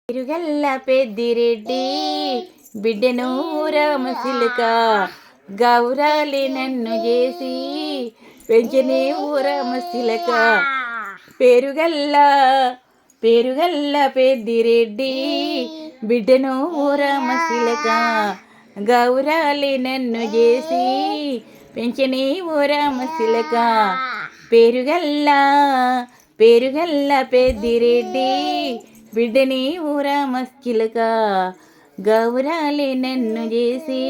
తిరుగల్ల పెద్దిరెడ్డి బిడ్డను రామశిలక గౌరాలి నన్ను చేసి పెంచనే ఊరమశిలక పేరుగల్ల పెద్దిరెడ్డి బిడ్డను ఊరమశిలక గౌరాలి నన్ను చేసి పెంచనే ఊరమశిలక పేరుగల్ల పెద్దిరెడ్డి బిడ్డని ఊరమశిలక గౌరాలి నన్ను చేసి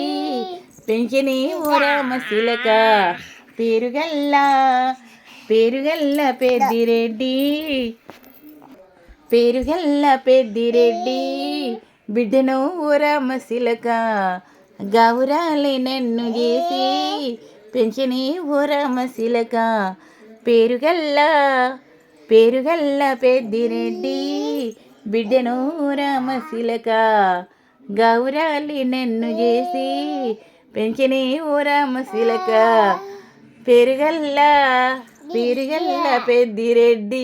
పెంచని ఊరమశిలక పేరుగల్ల పెద్దిరెడ్డి బిడ్డను ఊరమశిలక గౌరాలి నన్ను చేసి పెంచని ఊరమశిలక పేరుగల్ల పెద్దిరెడ్డి బిడ్డను ఊరమశిలక గౌరాలి నన్ను చేసి పెంచని ఊరమశిలక పేరుగల్ల పెద్దిరెడ్డి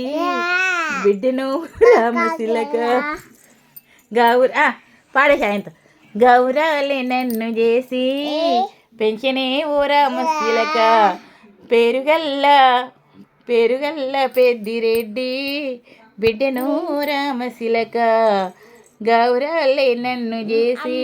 బిడ్డను ఊరమశిలక పాడేశాయంత గౌరాలి నన్ను చేసి పెంచని ఊరమశిలక పేరుగల్ల పెద్దిరెడ్డి బిడ్డను ఊరమశిలక గౌరాలి నన్ను చేసి